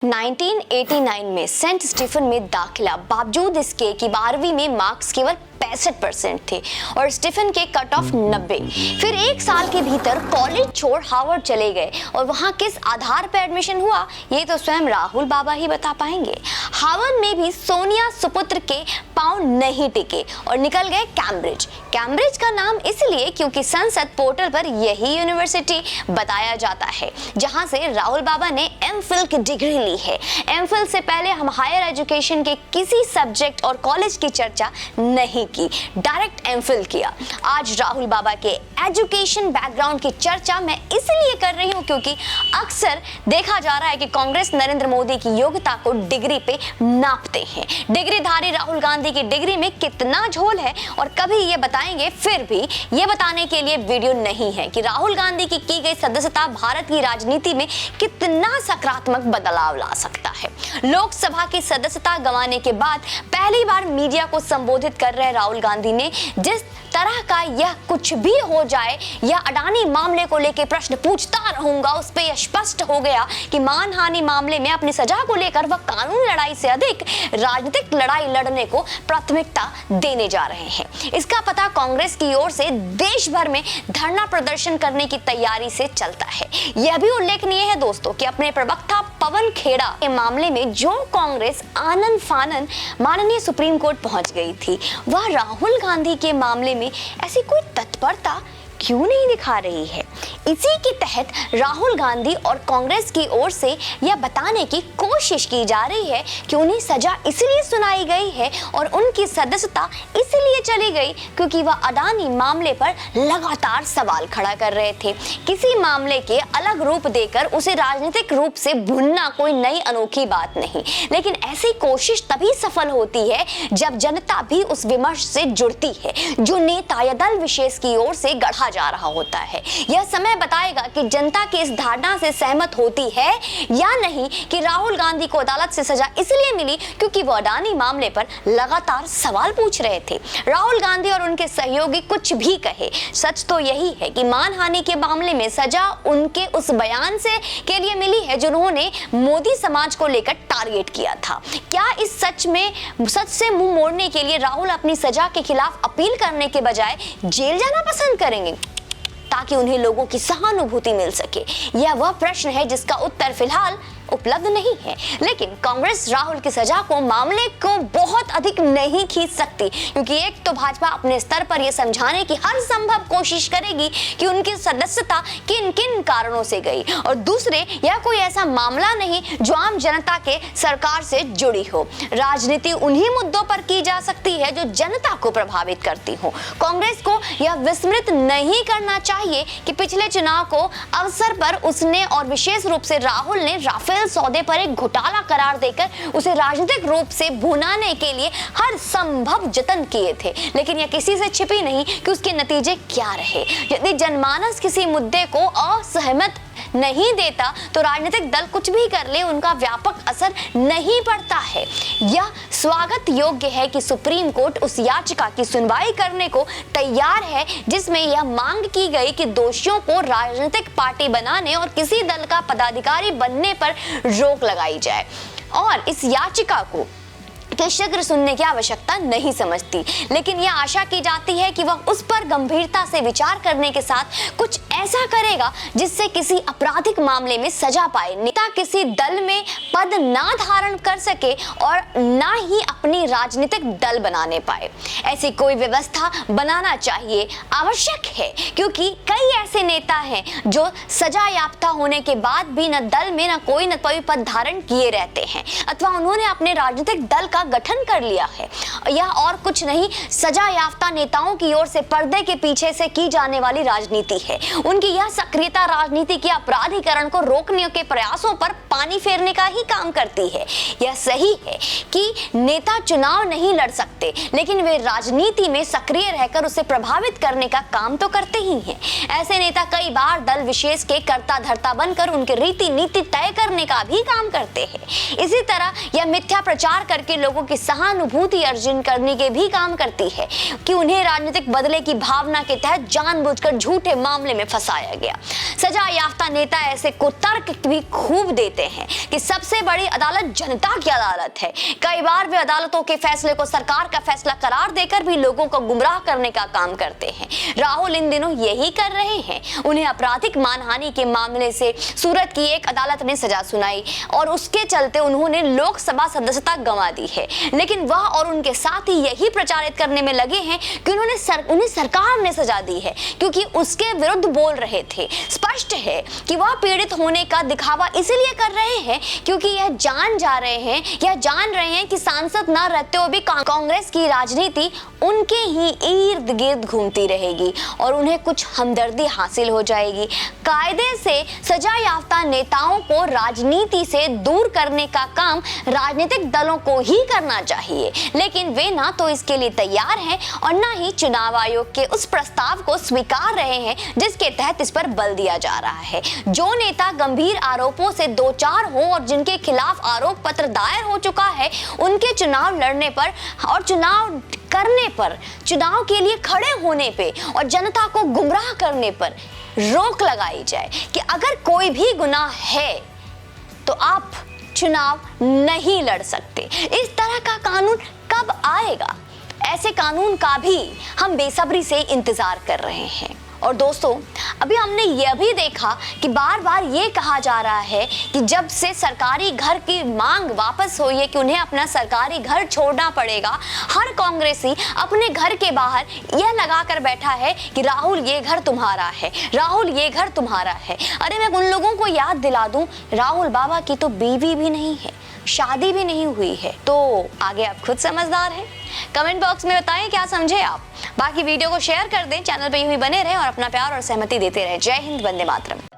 1989 में Saint Stephen में दाखिला बावजूद इसके कि 12वीं में मार्क्स केवल 65% थे और स्टीफन के कट ऑफ 90। फिर एक साल के भीतर कॉलेज छोड़ हार्वर्ड चले गए और वहां किस आधार पर एडमिशन हुआ ये तो स्वयं राहुल बाबा ही बता पाएंगे। हार्वर्ड में भी सोनिया सुपुत्र के पांव नहीं टिके और निकल गए कैम्ब्रिज। कैम्ब्रिज का नाम इसलिए क्योंकि संसद पोर्टल पर यही यूनिवर्सिटी बताया जाता है जहां से राहुल बाबा ने एमफिल की डिग्री ली है। एमफिल से पहले हम हायर एजुकेशन के किसी सब्जेक्ट और कॉलेज की चर्चा नहीं की, डायरेक्ट एमफिल किया। आज राहुल बाबा के एजुकेशन बैकग्राउंड की चर्चा मैं इसलिए कर रही हूं क्योंकि अक्सर देखा जा रहा है कि कांग्रेस नरेंद्र मोदी की योग्यता को डिग्री पे नापते हैं। डिग्रीधारी राहुल गांधी की डिग्री में कितना झोल है और कभी ये बताएंगे। फिर भी ये बताने के लिए वीडियो नहीं है कि राहुल गांधी की गई सदस्यता भारत की राजनीति में कितना सकारात्मक बदलाव ला सकता है। लोकसभा की सदस्यता गंवाने के बाद पहली बार मीडिया को संबोधित कर रहे राहुल गांधी ने जिस तरह का यह कुछ भी हो जाए या अडानी मामले को लेकर प्रश्न पूछता रहूंगा, उस पे यह स्पष्ट हो गया कि मानहानि मामले में अपनी सजा को लेकर वह कानूनी लड़ाई से अधिक राजनीतिक लड़ाई लड़ने को प्राथमिकता देने जा रहे हैं। इसका पता कांग्रेस की ओर से देश भर में धरना प्रदर्शन करने की तैयारी से चलता है। यह भी उल्लेखनीय है दोस्तों कि अपने प्रवक्ता पवन खेड़ा के मामले में जो कांग्रेस आनन फानन माननीय सुप्रीम कोर्ट पहुंच गई थी, वह राहुल गांधी के मामले में ऐसी कोई तत्परता क्यों नहीं दिखा रही है। इसी के तहत राहुल गांधी और कांग्रेस की ओर से यह बताने की कोशिश की जा रही है कि उन्हें सजा इसलिए सुनाई गई है और उनकी सदस्यता इसलिए चली गई क्योंकि वह अडानी मामले पर लगातार सवाल खड़ा कर रहे थे। किसी मामले के अलग रूप देकर उसे राजनीतिक रूप से भुनना कोई नई अनोखी बात नहीं, लेकिन ऐसी कोशिश तभी सफल होती है जब जनता भी उस विमर्श से जुड़ती है जो नेता या दल विशेष की ओर से गढ़ा जा रहा होता है। यह समय बताएगा कि जनता की इस धारणा से सहमत होती है या नहीं कि राहुल गांधी को अदालत से सजा इसलिए मिली क्योंकि वो अडानी मामले पर लगातार सवाल पूछ रहे थे। राहुल गांधी और उनके सहयोगी कुछ भी कहे, सच तो यही है कि मानहानि के मामले में सजा उनके उस बयान से के लिए मिली है जिन्होंने मोदी समाज को लेकर टारगेट किया था। क्या इस सच से मुंह मोड़ने के लिए राहुल अपनी सजा के खिलाफ अपील करने के बजाय जेल जाना पसंद करेंगे ताकि उन्हें लोगों की सहानुभूति मिल सके? यह वह प्रश्न है जिसका उत्तर फिलहाल उपलब्ध नहीं है, लेकिन कांग्रेस राहुल की सजा को मामले को बहुत अधिक नहीं खींच सकती क्योंकि एक तो भाजपा अपने स्तर पर यह समझाने की हर संभव कोशिश करेगी कि उनकी सदस्यता किन किन कारणों से गई और दूसरे यह कोई ऐसा मामला नहीं जो आम जनता के सरकार से जुड़ी हो। राजनीति उन्हीं मुद्दों पर की जा सकती है जो जनता को प्रभावित करती हो। कांग्रेस को यह विस्मृत नहीं करना चाहिए कि पिछले चुनाव को अवसर पर उसने और विशेष रूप से राहुल ने राफेल सौदे पर एक घोटाला करार देकर उसे राजनीतिक रूप से भुनाने के लिए हर संभव जतन किए थे, लेकिन यह किसी से छिपी नहीं कि उसके नतीजे क्या रहे। यदि जनमानस किसी मुद्दे को असहमत नहीं देता तो राजनीतिक दल कुछ भी कर ले उनका व्यापक असर नहीं पड़ता है। यह स्वागत योग्य है कि सुप्रीम कोर्ट उस याचिका की सुनवाई करने को तैयार है जिसमें यह मांग की गई कि दोषियों को राजनीतिक पार्टी बनाने और किसी दल का पदाधिकारी बनने पर रोक लगाई जाए और इस याचिका को शीघ्र सुनने की आवश्यकता नहीं समझती, लेकिन यह आशा की जाती है कि वह उस पर गंभीरता से विचार करने के साथ कुछ ऐसा करेगा जिससे किसी आपराधिक मामले में सजा पाए नेता किसी दल में पद ना धारण कर सके और ना ही अपनी राजनीतिक दल बनाने पाए। ऐसी कोई व्यवस्था बनाना चाहिए, आवश्यक है, क्योंकि कई ऐसे नेता हैं जो सजा याफ्ता होने के बाद भी न दल में न कोई पद धारण किए रहते हैं अथवा उन्होंने अपने राजनीतिक दल का गठन कर लिया है। यह और कुछ नहीं, सजा याफ्ता नेताओं की ओर से पर्दे के पीछे से की जाने वाली राजनीति है। उनकी यह सक्रियता राजनीति के अपराधीकरण को रोकने के प्रयासों पर पानी फेरने का ही काम करती है। यह सही है कि नेता चुनाव नहीं लड़ सकते, लेकिन वे राजनीति में सक्रिय रहकर उसे प्रभावित करने का काम तो करते ही हैं। ऐसे नेता कई बार दल विशेष के कर्ता धर्ता बनकर उनके रीति नीति तय करने का भी काम करते हैं। इसी तरह यह मिथ्या प्रचार करके लोगों लोगों की सहानुभूति अर्जन करने के भी काम करती है कि उन्हें राजनीतिक बदले की भावना के तहत जानबूझकर झूठे मामले में फंसाया गया। सजा याफ्ता नेता ऐसे को तर्क भी खूब देते हैं कि सबसे बड़ी अदालत जनता की अदालत है। कई बार वे अदालतों के फैसले को सरकार का फैसला करार देकर भी लोगों को गुमराह करने का काम करते हैं। राहुल इन दिनों यही कर रहे हैं। उन्हें आपराधिक मानहानि के मामले से सूरत की एक अदालत ने सजा सुनाई और उसके चलते उन्होंने लोकसभा सदस्यता गंवा दी है। लेकिन वह और उनके साथी यही प्रचारित करने में लगे हैं कि उन्हें सरकार ने सजा दी है क्योंकि उसके विरुद्ध बोल रहे थे। स्पष्ट है कि वह पीड़ित होने का दिखावा इसलिए कर रहे हैं क्योंकि यह जान रहे हैं कि सांसद न रहते हुए भी कांग्रेस की राजनीति उनके ही इर्द गिर्द घूमती रहेगी और उन्हें कुछ हमदर्दी हासिल हो जाएगी। कायदे से सजा याफ्ता नेताओं को राजनीति से दूर करने का काम राजनीतिक दलों को ही करना चाहिए, लेकिन वे ना तो इसके लिए तैयार हैं और ना ही चुनाव आयोग के उस प्रस्ताव को स्वीकार रहे हैं जिसके तहत इस पर बल दिया जा रहा है। जो नेता गंभीर आरोपों से दो चार हो और जिनके खिलाफ आरोप पत्र दायर हो चुका है, उनके चुनाव लड़ने पर और चुनाव करने पर, चुनाव के लिए खड़े होने पे और जनता को गुमराह करने पर रोक लगाई जाए कि अगर कोई भी गुनाह है तो आप चुनाव नहीं लड़ सकते। इस तरह का कानून कब आएगा? ऐसे कानून का भी हम बेसब्री से इंतजार कर रहे हैं। और दोस्तों, अभी हमने यह भी देखा कि बार बार ये कहा जा रहा है कि जब से सरकारी घर की मांग वापस हुई है कि उन्हें अपना सरकारी घर छोड़ना पड़ेगा, हर कांग्रेसी अपने घर के बाहर यह लगा कर बैठा है कि राहुल ये घर तुम्हारा है, राहुल ये घर तुम्हारा है। अरे मैं उन लोगों को याद दिला दूं, राहुल बाबा की तो बीवी भी नहीं है, शादी भी नहीं हुई है। तो आगे आप खुद समझदार हैं। कमेंट बॉक्स में बताएं क्या समझे आप। बाकी वीडियो को शेयर कर दें, चैनल पे यूं ही बने रहें और अपना प्यार और सहमति देते रहें। जय हिंद, वंदे मातरम।